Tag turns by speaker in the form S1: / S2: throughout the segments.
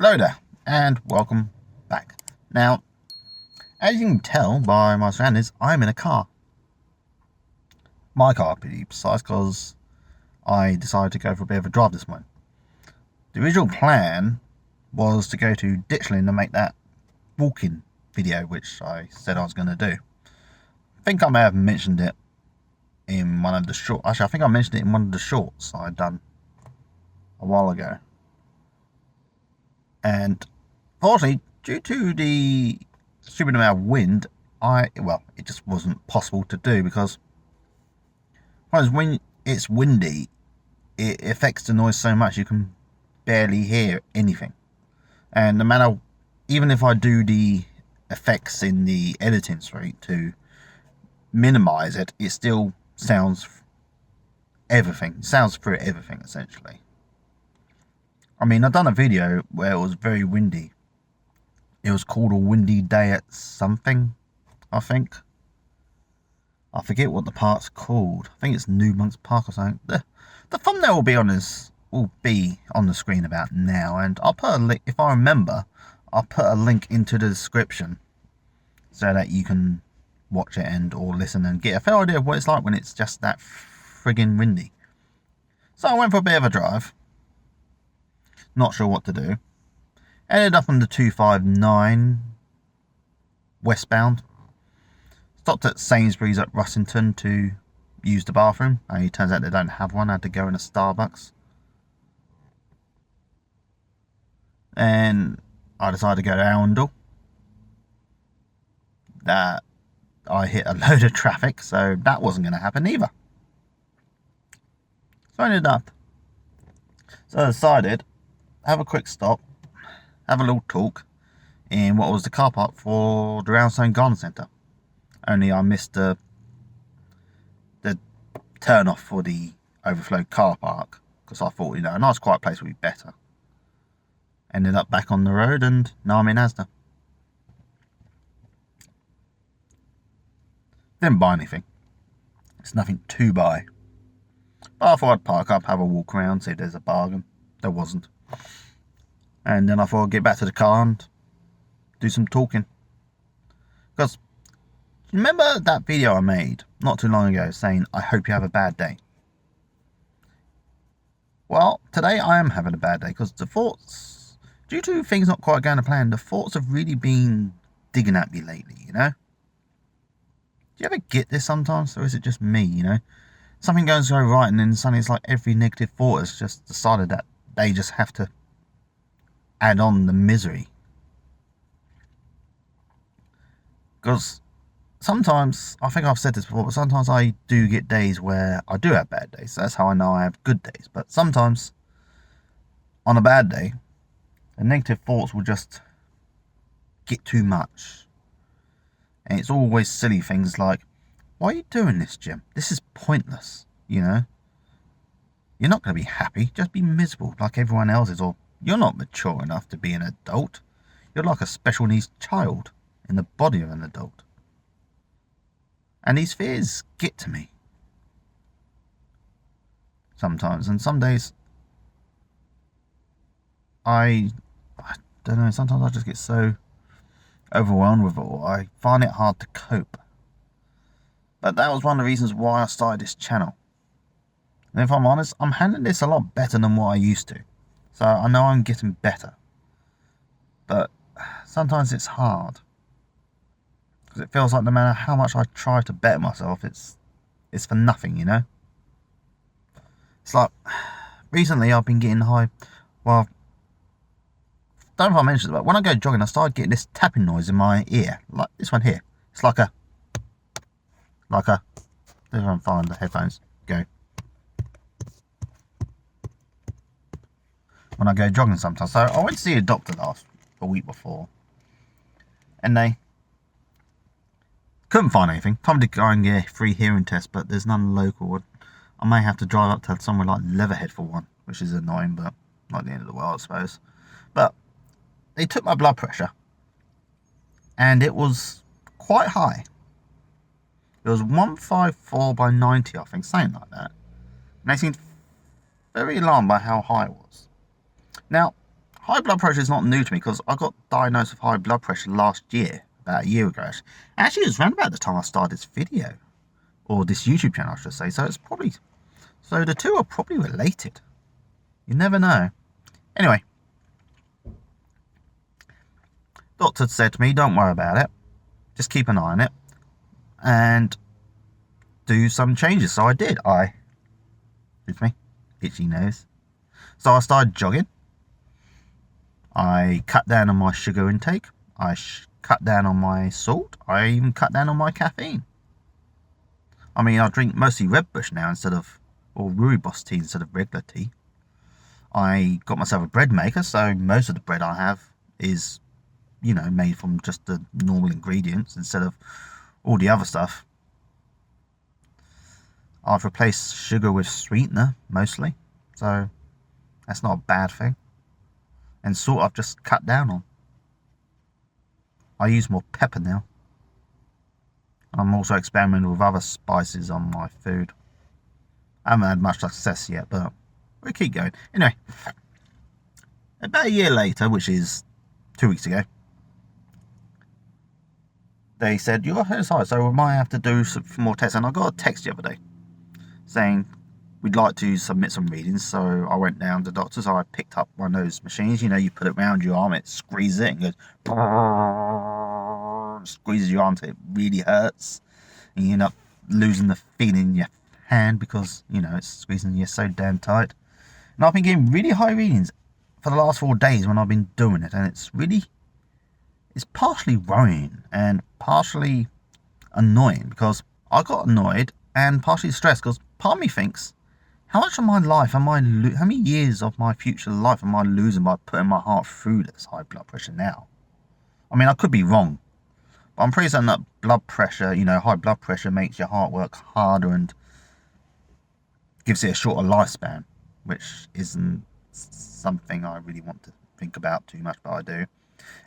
S1: Hello there, and welcome back. Now, as you can tell by my surroundings, I'm in a car. My car, to be precise, because I decided to go for a bit of a drive this morning. The original plan was to go to Ditchling and make that walking video, which I said I was going to do. I think I may have mentioned it in one of the shorts. Actually, I think I mentioned it in one of the shorts I'd done a while ago. And fortunately, due to the stupid amount of wind, it just wasn't possible to do because when it's windy, it affects the noise so much you can barely hear anything. And no matter, even if I do the effects in the editing suite to minimize it, it still sounds everything. It sounds through everything essentially. I mean, I've done a video where it was very windy. It was called A Windy Day at something, I think. I forget what the park's called. I think it's New Monks Park or something. The thumbnail will be on the screen about now, and I'll put a link, if I remember, I'll put a link into the description so that you can watch it and or listen and get a fair idea of what it's like when it's just that friggin' windy. So I went for a bit of a drive. Not sure what to do. Ended up on the 259 westbound. Stopped at Sainsbury's at Russington to use the bathroom. And it turns out they don't have one. I had to go in a Starbucks. And I decided to go to Arundel. That I hit a load of traffic, so that wasn't going to happen either. So I ended up. So I decided, have a quick stop, have a little talk in what was the car park for the Roundstone Garden Centre. Only I missed the turn off for the overflow car park because I thought, a nice quiet place would be better. Ended up back on the road and now I'm in Asda. Didn't buy anything. It's nothing to buy. But I thought I'd park up, have a walk around, see if there's a bargain. There wasn't. And then I thought I'd get back to the car and do some talking. Because remember that video I made not too long ago saying, I hope you have a bad day? Well, today I am having a bad day because the thoughts, due to things not quite going to plan, the thoughts have really been digging at me lately, Do you ever get this sometimes? Or is it just me, Something goes so right and then suddenly it's like every negative thought has just decided that they just have to add on the misery. Because sometimes, I think I've said this before, but sometimes I do get days where I do have bad days. That's how I know I have good days. But sometimes, on a bad day, the negative thoughts will just get too much. And it's always silly things like, why are you doing this, Jim? This is pointless, You're not going to be happy. Just be miserable like everyone else is. Or you're not mature enough to be an adult. You're like a special needs child in the body of an adult. And these fears get to me sometimes. And some days, I don't know, sometimes I just get so overwhelmed with it all. I find it hard to cope. But that was one of the reasons why I started this channel. And if I'm honest, I'm handling this a lot better than what I used to. So I know I'm getting better. But sometimes it's hard. Because it feels like no matter how much I try to better myself, it's for nothing, It's like, recently I've been getting high. Well, I don't know if I mentioned it, but when I go jogging, I started getting this tapping noise in my ear. Like this one here. It's like a, if I can find the headphones, go. When I go jogging sometimes. So I went to see a doctor a week before. And they couldn't find anything. Told me to go and get a free hearing test, but there's none local. I may have to drive up to somewhere like Leatherhead for one, which is annoying, but not the end of the world, I suppose. But they took my blood pressure, and it was quite high. It was 154/90, I think, something like that. And they seemed very alarmed by how high it was. Now, high blood pressure is not new to me because I got diagnosed with high blood pressure last year, about a year ago. Actually, it was around about the time I started this video, or this YouTube channel, I should say. So it's probably, so the two are probably related. You never know. Anyway, doctor said to me, don't worry about it. Just keep an eye on it and do some changes. So I did. Excuse me, itchy nose. So I started jogging. I cut down on my sugar intake. I cut down on my salt. I even cut down on my caffeine. I mean, I drink mostly Red Bush now or Rooibos tea instead of regular tea. I got myself a bread maker, so most of the bread I have is, made from just the normal ingredients instead of all the other stuff. I've replaced sugar with sweetener mostly, so that's not a bad thing. And salt I've just cut down on. I use more pepper now. I'm also experimenting with other spices on my food. I haven't had much success yet, but we'll keep going. Anyway, about a year later, which is 2 weeks ago, they said, you're high, so we might have to do some more tests. And I got a text the other day saying, we'd like to submit some readings. So I went down to the doctor's. I picked up one of those machines. You put it around your arm, it squeezes it and goes, squeezes your arm till it really hurts. And you end up losing the feeling in your hand because, it's squeezing you so damn tight. And I've been getting really high readings for the last 4 days when I've been doing it. And it's partially worrying and partially annoying because I got annoyed and partially stressed because part of me thinks, how much of my life how many years of my future life am I losing by putting my heart through this high blood pressure now? I mean, I could be wrong, but I'm pretty certain that blood pressure, high blood pressure makes your heart work harder and gives it a shorter lifespan, which isn't something I really want to think about too much, but I do.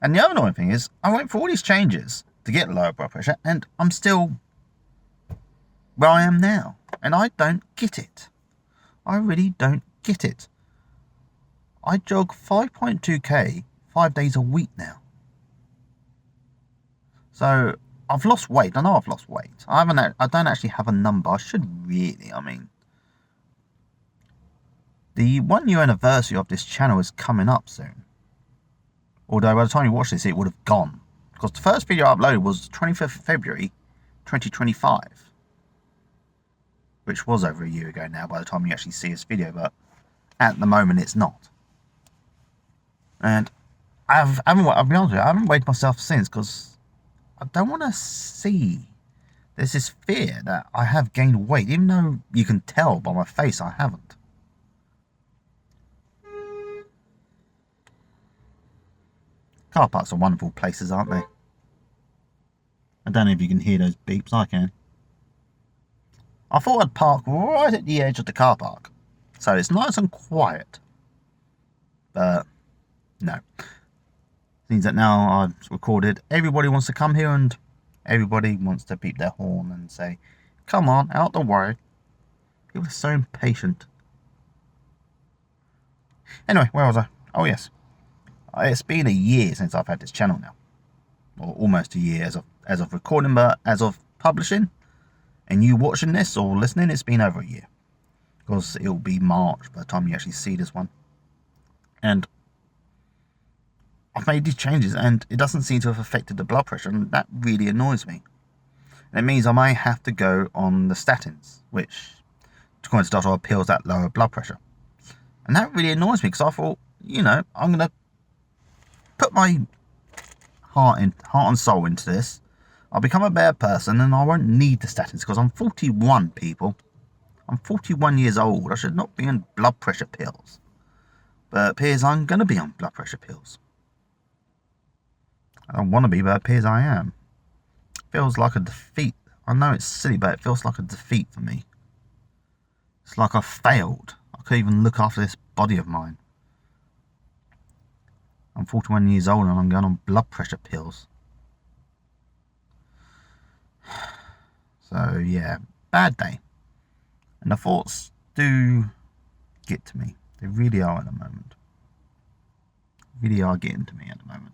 S1: And the other annoying thing is, I went through all these changes to get lower blood pressure, and I'm still where I am now, and I don't get it. I really don't get it. I jog 5.2k 5 days a week now. So I've lost weight. I know I've lost weight. I don't actually have a number. I should really. I mean, the 1 year anniversary of this channel is coming up soon. Although by the time you watch this, it would have gone. Because the first video I uploaded was 25th of February 2025. Which was over a year ago now by the time you actually see this video, but at the moment it's not. And I'll be honest with you, I haven't weighed myself since because I don't want to see. There's this fear that I have gained weight, even though you can tell by my face I haven't. Car parks are wonderful places, aren't they? I don't know if you can hear those beeps. I can. I thought I'd park right at the edge of the car park, so it's nice and quiet. But no. Seems that now I've recorded, everybody wants to come here and everybody wants to beep their horn and say, come on, out the way. People are so impatient. Anyway, where was I? Oh yes. It's been a year since I've had this channel now. Or almost a year as of recording, but as of publishing. And you watching this or listening, it's been over a year. Because it'll be March by the time you actually see this one. And I've made these changes and it doesn't seem to have affected the blood pressure, and that really annoys me. And it means I may have to go on the statins, which, according to doctor, pills that lower blood pressure. And that really annoys me because I thought, I'm going to put my heart and soul into this. I'll become a better person and I won't need the statins because I'm 41, people. I'm 41 years old. I should not be on blood pressure pills. But it appears I'm going to be on blood pressure pills. I don't want to be, but it appears I am. Feels like a defeat. I know it's silly, but it feels like a defeat for me. It's like I failed. I couldn't even look after this body of mine. I'm 41 years old and I'm going on blood pressure pills. So yeah, bad day. And the thoughts do get to me. They really are at the moment. really are getting to me at the moment.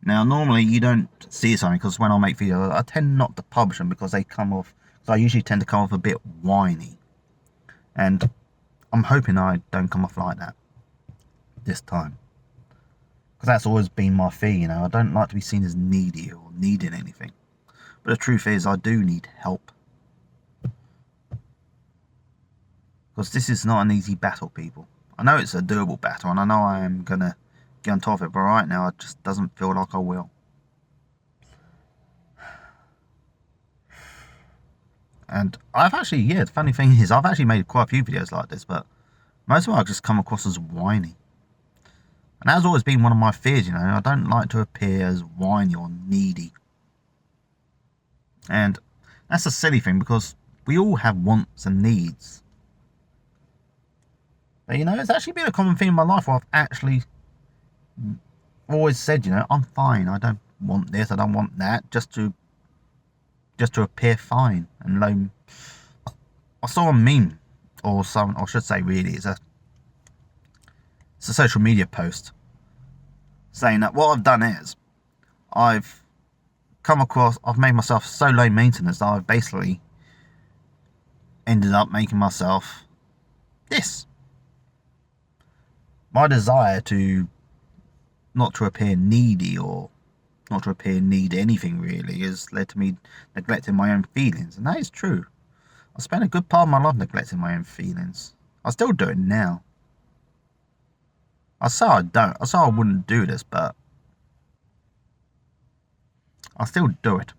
S1: Now, normally you don't see something because when I make videos, I tend not to publish them because they come off. So I usually tend to come off a bit whiny, and I'm hoping I don't come off like that this time, because that's always been my fear. You know, I don't like to be seen as needy or needing anything. But the truth is, I do need help. Because this is not an easy battle, people. I know it's a doable battle, and I know I am going to get on top of it, but right now it just doesn't feel like I will. And I've actually, the funny thing is, I've actually made quite a few videos like this, but most of them I've just come across as whiny. And that's always been one of my fears, you know. I don't like to appear as whiny or needy. And that's a silly thing, because we all have wants and needs. But, you know, it's actually been a common thing in my life where I've actually always said, you know, I'm fine. I don't want this, I don't want that, just to appear fine and low. I saw a meme, or I should say, really, it's a social media post saying that what I've done is I've made myself so low maintenance that I've basically ended up making myself this. My desire to not to appear needy or not to appear need anything really has led to me neglecting my own feelings, and that is true. I spent a good part of my life neglecting my own feelings. I still do it now. I say I wouldn't do this, but I still do it.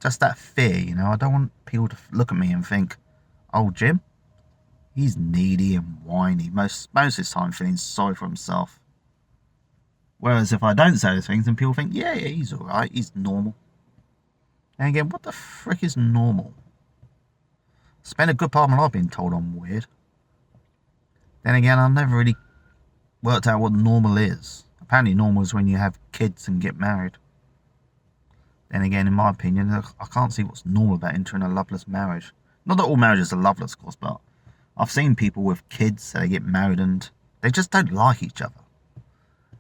S1: Just that fear, you know. I don't want people to look at me and think, oh, Jim, he's needy and whiny. Most of the time feeling sorry for himself. Whereas if I don't say those things, then people think, yeah, he's alright, he's normal. And again, what the frick is normal? Spend a good part of my life being told I'm weird. Then again, I've never really worked out what normal is. Apparently normal is when you have kids and get married. Then again, in my opinion, I can't see what's normal about entering a loveless marriage. Not that all marriages are loveless, of course, but I've seen people with kids, they get married and they just don't like each other.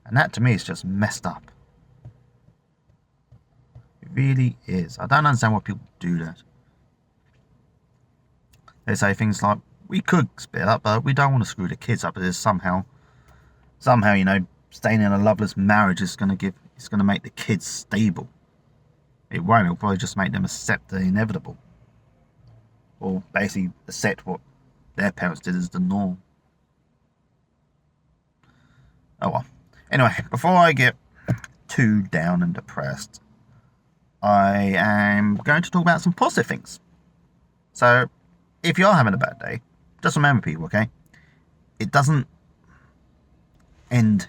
S1: And that to me is just messed up. It really is. I don't understand why people do that. They say things like, we could split up, but we don't want to screw the kids up. Because somehow, you know, staying in a loveless marriage is going to make the kids stable. It won't. It'll probably just make them accept the inevitable, or basically accept what their parents did as the norm. Oh well. Anyway, before I get too down and depressed, I am going to talk about some positive things. So, if you are having a bad day, just remember, people, okay? It doesn't end,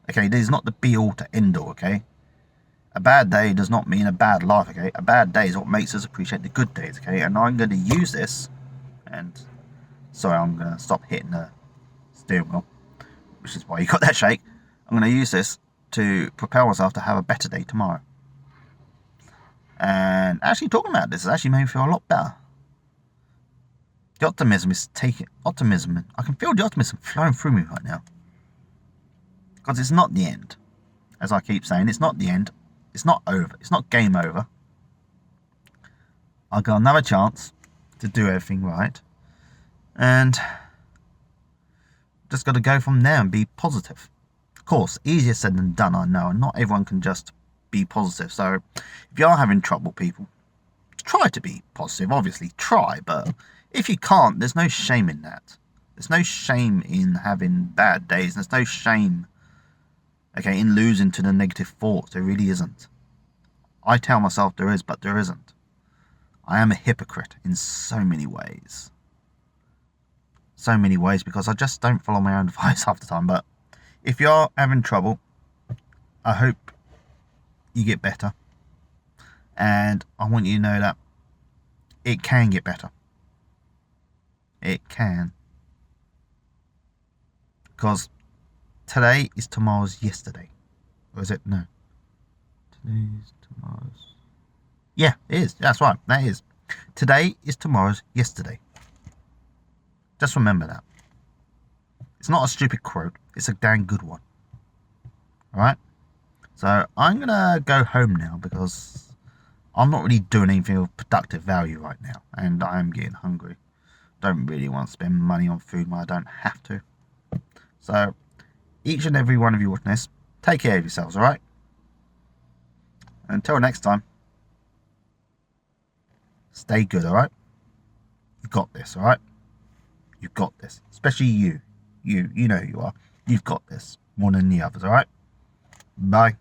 S1: okay? It is not the be-all to end-all, okay? A bad day does not mean a bad life, okay? A bad day is what makes us appreciate the good days, okay? And I'm going to use this, and sorry, I'm going to stop hitting the steering wheel, which is why you got that shake. I'm going to use this to propel myself to have a better day tomorrow. And actually talking about this has actually made me feel a lot better. The optimism is optimism. I can feel the optimism flowing through me right now. Because it's not the end. As I keep saying, it's not the end. It's not over. It's not game over. I've got another chance to do everything right. And just got to go from there and be positive. Of course, easier said than done, I know. And not everyone can just be positive. So if you are having trouble, people, try to be positive. Obviously, try. But if you can't, there's no shame in that. There's no shame in having bad days. There's no shame, okay, in losing to the negative thoughts. There really isn't. I tell myself there is, but there isn't. I am a hypocrite in so many ways. So many ways, because I just don't follow my own advice half the time. But if you're having trouble, I hope you get better. And I want you to know that it can get better. It can. Because today is tomorrow's yesterday. Or is it? No. Today's tomorrow's. Yeah, it is. That's right. That is. Today is tomorrow's yesterday. Just remember that. It's not a stupid quote. It's a dang good one. Alright? So I'm going to go home now because I'm not really doing anything of productive value right now. And I am getting hungry. Don't really want to spend money on food when I don't have to. So each and every one of you watching this, take care of yourselves, alright? Until next time, stay good, alright? You've got this, alright? You've got this. Especially you. You know who you are. You've got this. More than the others, alright? Bye.